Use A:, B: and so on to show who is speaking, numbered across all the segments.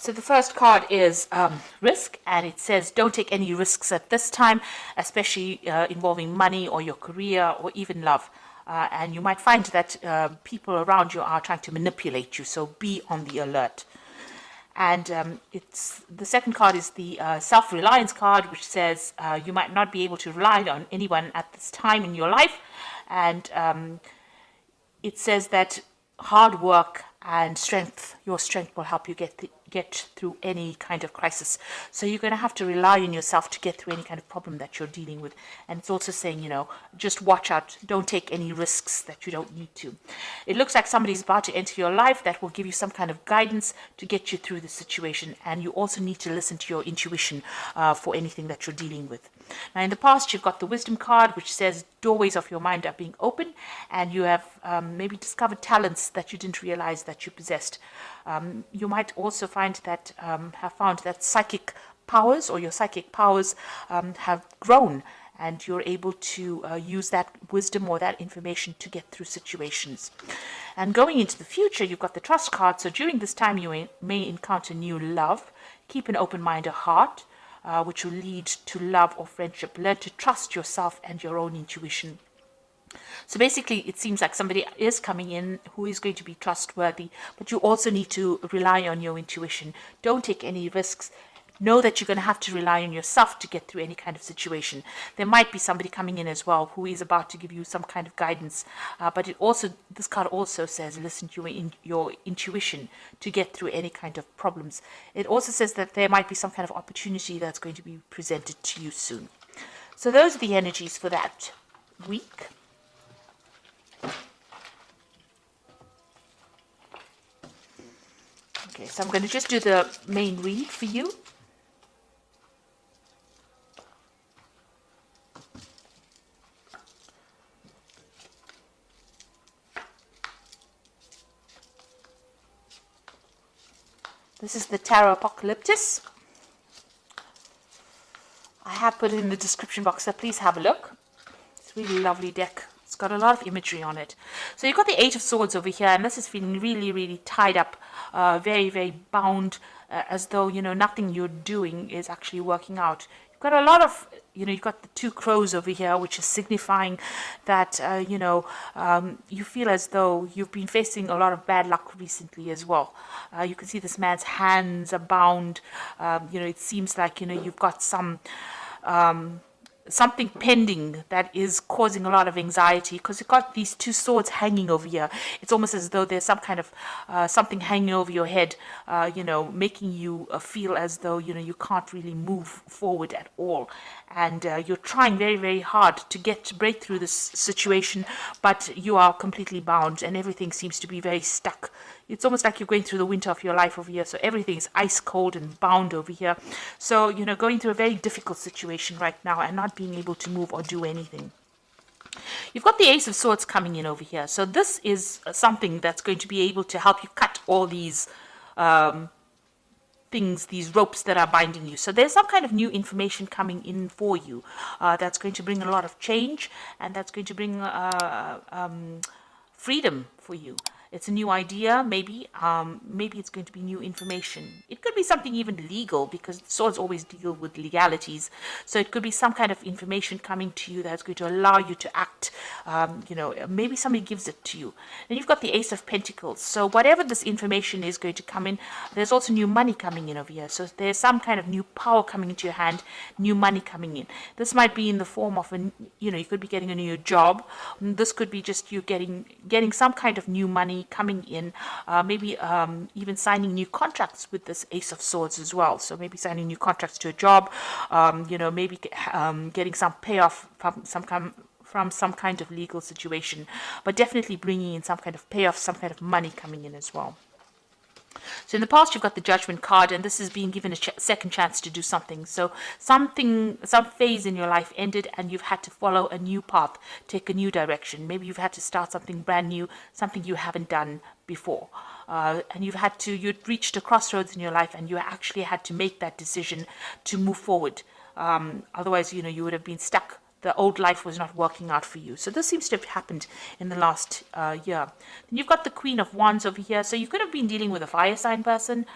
A: So the first card is risk, and it says don't take any risks at this time, especially involving money or your career or even love. And you might find that people around you are trying to manipulate you, so be on the alert. And it's the second card is the self-reliance card, which says you might not be able to rely on anyone at this time in your life, and it says that hard work and your strength will help you get through any kind of crisis. So you're going to have to rely on yourself to get through any kind of problem that you're dealing with. And it's also saying, just watch out, don't take any risks that you don't need to. It looks like somebody's about to enter your life that will give you some kind of guidance to get you through the situation. And you also need to listen to your intuition for anything that you're dealing with. Now, in the past, you've got the wisdom card, which says doorways of your mind are being open, and you have maybe discovered talents that you didn't realize that you possessed. You might also find that have found that psychic powers or your psychic powers have grown, and you're able to use that wisdom or that information to get through situations. And going into the future, you've got the trust card. So during this time, you may encounter new love. Keep an open mind or heart, which will lead to love or friendship. Learn to trust yourself and your own intuition. So basically, it seems like somebody is coming in who is going to be trustworthy, but you also need to rely on your intuition. Don't take any risks. Know that you're going to have to rely on yourself to get through any kind of situation. There might be somebody coming in as well who is about to give you some kind of guidance, but this card also says listen to your intuition to get through any kind of problems. It also says that there might be some kind of opportunity that's going to be presented to you soon. So those are the energies for that week. Okay, so I'm going to just do the main read for you. This is the Tarot Apocalyptus. I have put it in the description box, so please have a look. It's a really lovely deck. It's got a lot of imagery on it. So you've got the Eight of Swords over here, and this is feeling really, really tied up, very, very bound, as though, nothing you're doing is actually working out. You've got a lot of, you've got the two crows over here, which is signifying that, you feel as though you've been facing a lot of bad luck recently as well. You can see this man's hands are bound. It seems like, you've got something pending that is causing a lot of anxiety, because you've got these two swords hanging over here. It's almost as though there's some kind of something hanging over your head, making you feel as though you can't really move forward at all, and you're trying very, very hard to break through this situation, but you are completely bound and everything seems to be very stuck. It's almost like you're going through the winter of your life over here. So everything is ice cold and bound over here. So, going through a very difficult situation right now and not being able to move or do anything. You've got the Ace of Swords coming in over here. So this is something that's going to be able to help you cut all these things, these ropes that are binding you. So there's some kind of new information coming in for you that's going to bring a lot of change, and that's going to bring freedom for you. It's a new idea, maybe it's going to be new information. It could be something even legal, because swords always deal with legalities. So it could be some kind of information coming to you that's going to allow you to act. Maybe somebody gives it to you. And you've got the Ace of Pentacles. So whatever this information is going to come in, there's also new money coming in over here. So there's some kind of new power coming into your hand, new money coming in. This might be in the form of you could be getting a new job. This could be just you getting some kind of new money coming in, maybe even signing new contracts with this Ace of Swords as well. So maybe signing new contracts to a job, maybe getting some payoff from some kind of legal situation, but definitely bringing in some kind of payoff, some kind of money coming in as well. So in the past, you've got the Judgment card, and this is being given a second chance to do something. So some phase in your life ended, and you've had to follow a new path, take a new direction. Maybe you've had to start something brand new, something you haven't done before. And you'd reached a crossroads in your life, and you actually had to make that decision to move forward. Otherwise, you would have been stuck the old life was not working out for you. So this seems to have happened in the last year. Then you've got the Queen of Wands over here. So you could have been dealing with a fire sign person,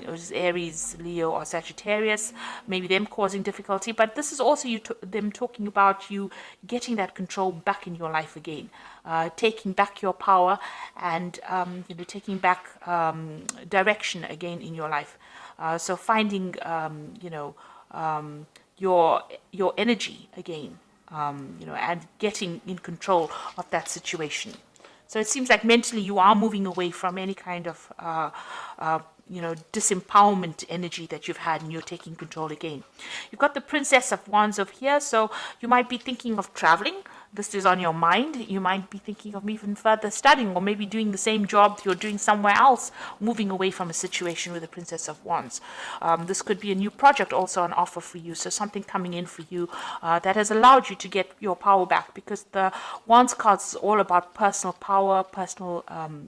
A: it was Aries, Leo, or Sagittarius, maybe them causing difficulty. But this is also them talking about you getting that control back in your life again, taking back your power, and taking back direction again in your life. So finding your energy again, and getting in control of that situation. So it seems like mentally you are moving away from any kind of disempowerment energy that you've had, and you're taking control again. You've got the Princess of Wands over here, so you might be thinking of traveling. This is on your mind. You might be thinking of even further studying, or maybe doing the same job you're doing somewhere else, moving away from a situation with the Princess of Wands. This could be a new project also on offer for you, so something coming in for you that has allowed you to get your power back, because the Wands cards is all about personal power, personal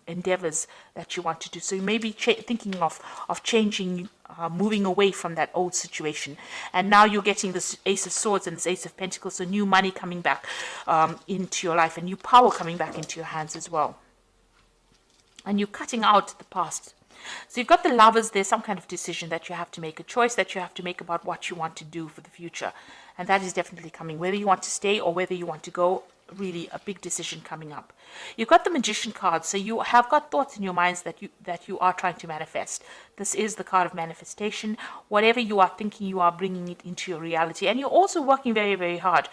A: endeavors that you want to do. So you may be thinking of changing, moving away from that old situation. And now you're getting this Ace of Swords and this Ace of Pentacles, so new money coming back into your life, and new power coming back into your hands as well. And you're cutting out the past. So you've got the Lovers. There's some kind of decision that you have to make, a choice that you have to make about what you want to do for the future. And that is definitely coming, whether you want to stay or whether you want to go. Really a big decision coming up. You've got the Magician card, so you have got thoughts in your minds that you are trying to manifest. This is the card of manifestation. Whatever you are thinking, you are bringing it into your reality, and you're also working very, very hard,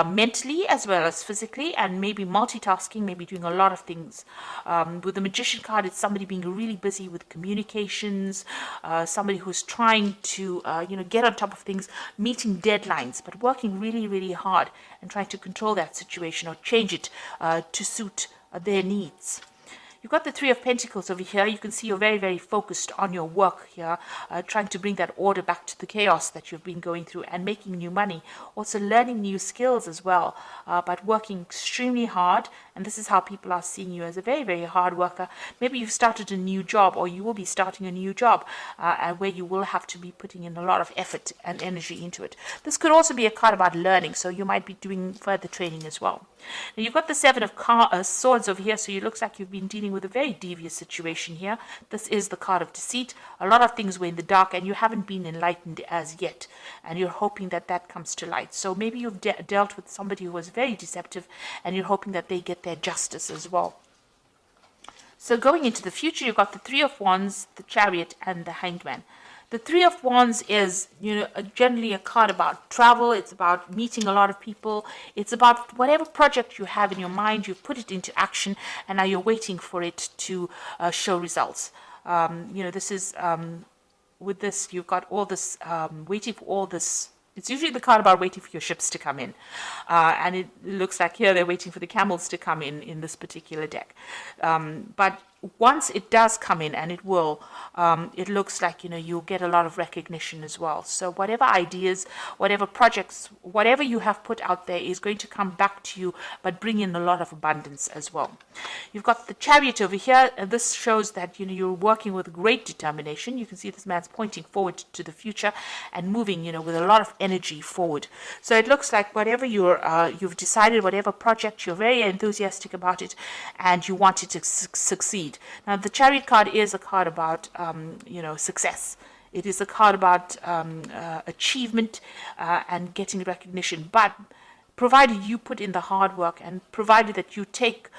A: mentally as well as physically, and maybe multitasking, maybe doing a lot of things. With the Magician card, it's somebody being really busy with communications, somebody who's trying to get on top of things, meeting deadlines, but working really, really hard and trying to control that situation or change it to suit their needs. You've got the Three of Pentacles over here. You can see you're very, very focused on your work here, trying to bring that order back to the chaos that you've been going through, and making new money. Also learning new skills as well, but working extremely hard. And this is how people are seeing you, as a very, very hard worker. Maybe you've started a new job, or you will be starting a new job, where you will have to be putting in a lot of effort and energy into it. This could also be a card about learning, so you might be doing further training as well. Now you've got the Seven of Swords over here, so it looks like you've been dealing with a very devious situation here. This is the card of deceit. A lot of things were in the dark, and you haven't been enlightened as yet, and you're hoping that that comes to light. So maybe you've dealt with somebody who was very deceptive, and you're hoping that they get their justice as well. So going into the future, you've got the Three of Wands, the Chariot, and the Hanged Man. The Three of Wands is, generally a card about travel. It's about meeting a lot of people. It's about whatever project you have in your mind, you've put it into action, and now you're waiting for it to show results. This is, with this, you've got all this, waiting for all this. It's usually the card about waiting for your ships to come in. And it looks like here they're waiting for the camels to come in this particular deck. But once it does come in, and it will, it looks like, you'll get a lot of recognition as well. So whatever ideas, whatever projects, whatever you have put out there is going to come back to you, but bring in a lot of abundance as well. You've got the Chariot over here, and this shows that, you're working with great determination. You can see this man's pointing forward to the future and moving, with a lot of energy forward. So it looks like whatever you've decided, whatever project, you're very enthusiastic about it, and you want it to succeed. Now, the Chariot card is a card about, success. It is a card about achievement and getting recognition. But provided you put in the hard work, and provided that you take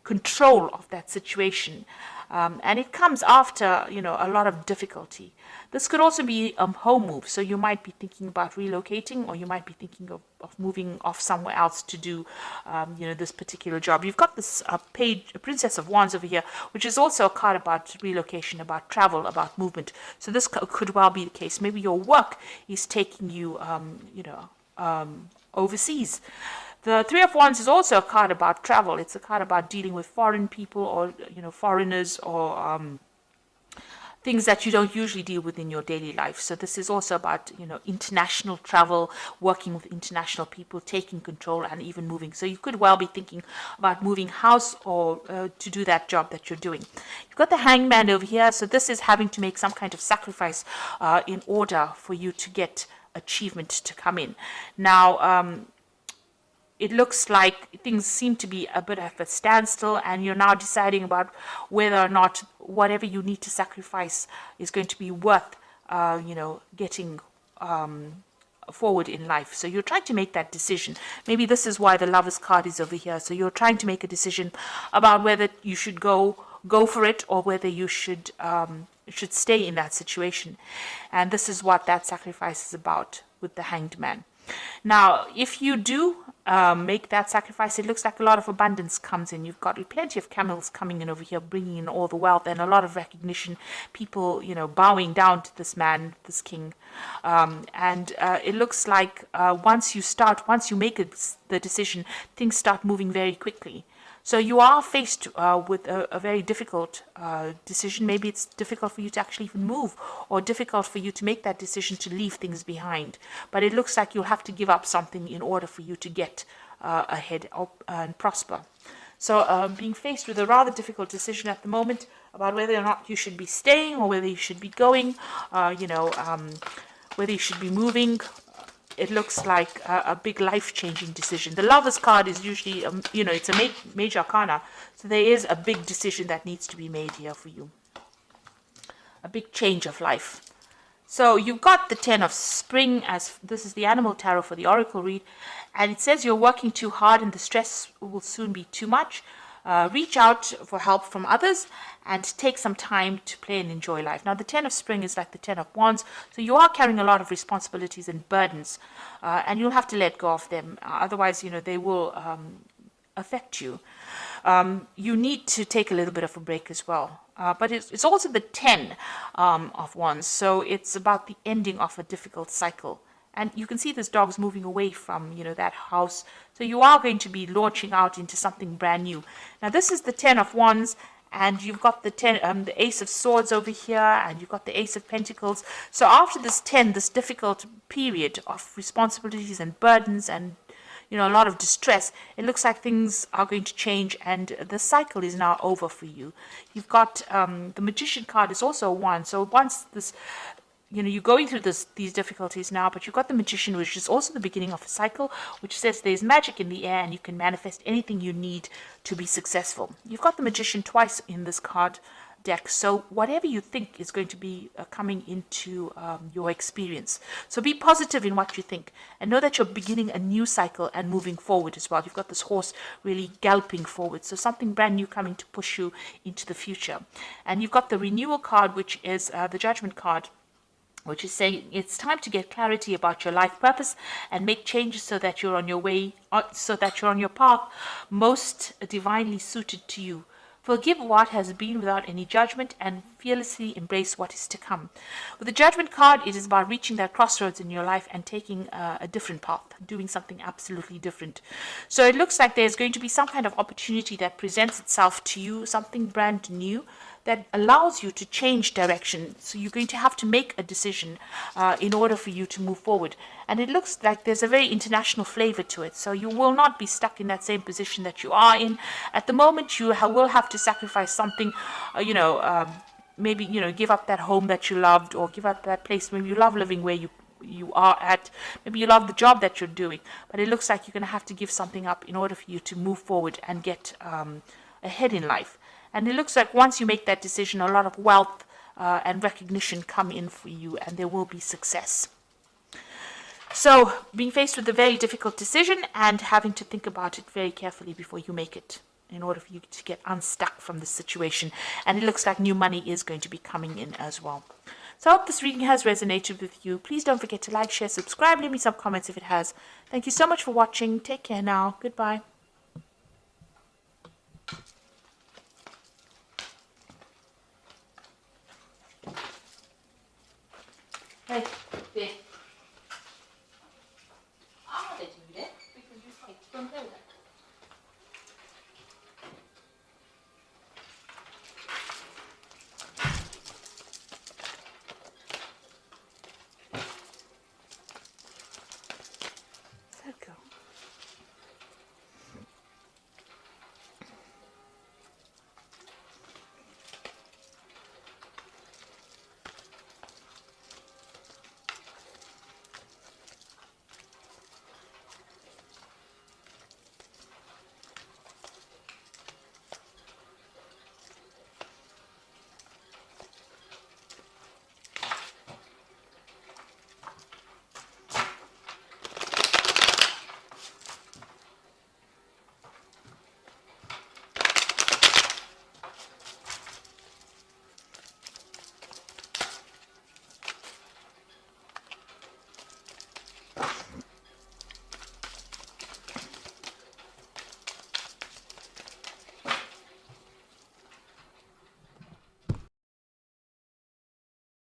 A: control of that situation, and it comes after, a lot of difficulty. This could also be a home move. So you might be thinking about relocating, or you might be thinking of moving off somewhere else to do, this particular job. You've got this Princess of Wands over here, which is also a card about relocation, about travel, about movement. So this could well be the case. Maybe your work is taking you, overseas. The Three of Wands is also a card about travel. It's a card about dealing with foreign people, or, foreigners, or things that you don't usually deal with in your daily life. So this is also about, international travel, working with international people, taking control, and even moving. So you could well be thinking about moving house, or to do that job that you're doing. You've got the Hanged Man over here. So this is having to make some kind of sacrifice in order for you to get achievement to come in. Now, it looks like things seem to be a bit of a standstill, and you're now deciding about whether or not whatever you need to sacrifice is going to be worth, getting forward in life. So you're trying to make that decision. Maybe this is why the Lovers card is over here. So you're trying to make a decision about whether you should go for it, or whether you should stay in that situation. And this is what that sacrifice is about with the Hanged Man. Now, if you do make that sacrifice, it looks like a lot of abundance comes in. You've got plenty of camels coming in over here, bringing in all the wealth and a lot of recognition. People, bowing down to this man, this king. And it looks like once you make the decision, things start moving very quickly. So you are faced with a very difficult decision. Maybe it's difficult for you to actually even move, or difficult for you to make that decision to leave things behind. But it looks like you'll have to give up something in order for you to get ahead and prosper. So being faced with a rather difficult decision at the moment about whether or not you should be staying, or whether you should be going, whether you should be moving. It looks like a big life-changing decision. The Lovers card is usually, it's a major arcana. So there is a big decision that needs to be made here for you. A big change of life. So you've got the 10 of Spring, as this is the Animal Tarot for the Oracle read. And it says you're working too hard and the stress will soon be too much. Reach out for help from others and take some time to play and enjoy life. Now, the 10 of Spring is like the 10 of Wands. So you are carrying a lot of responsibilities and burdens, and you'll have to let go of them. Otherwise, they will affect you. You need to take a little bit of a break as well. But it's also the 10 of Wands. So it's about the ending of a difficult cycle. And you can see this dog's moving away from, that house. So you are going to be launching out into something brand new. Now, this is the 10 of Wands, and you've got the Ace of Swords over here, and you've got the Ace of Pentacles. So after this 10, this difficult period of responsibilities and burdens and, a lot of distress, it looks like things are going to change, and the cycle is now over for you. You've got the Magician card is also a 1. So once this... you're going through these difficulties now, but you've got the Magician, which is also the beginning of a cycle, which says there's magic in the air and you can manifest anything you need to be successful. You've got the Magician twice in this card deck, so whatever you think is going to be coming into your experience. So be positive in what you think, and know that you're beginning a new cycle and moving forward as well. You've got this horse really galloping forward, so something brand new coming to push you into the future. And you've got the Renewal card, which is the Judgment card, which is saying it's time to get clarity about your life purpose and make changes so that you're on your way, so that you're on your path most divinely suited to you. Forgive what has been without any judgment and fearlessly embrace what is to come. With the Judgment card, it is about reaching that crossroads in your life and taking a different path, doing something absolutely different. So it looks like there's going to be some kind of opportunity that presents itself to you, something brand new that allows you to change direction. So you're going to have to make a decision in order for you to move forward. And it looks like there's a very international flavor to it. So you will not be stuck in that same position that you are in. At the moment, you will have to sacrifice something, maybe, give up that home that you loved, or give up that place. Maybe you love living where you are at. Maybe you love the job that you're doing. But it looks like you're going to have to give something up in order for you to move forward and get ahead in life. And it looks like once you make that decision, a lot of wealth and recognition come in for you, and there will be success. So being faced with a very difficult decision and having to think about it very carefully before you make it, in order for you to get unstuck from this situation. And it looks like new money is going to be coming in as well. So I hope this reading has resonated with you. Please don't forget to like, share, subscribe, leave me some comments if it has. Thank you so much for watching. Take care now. Goodbye. Hey.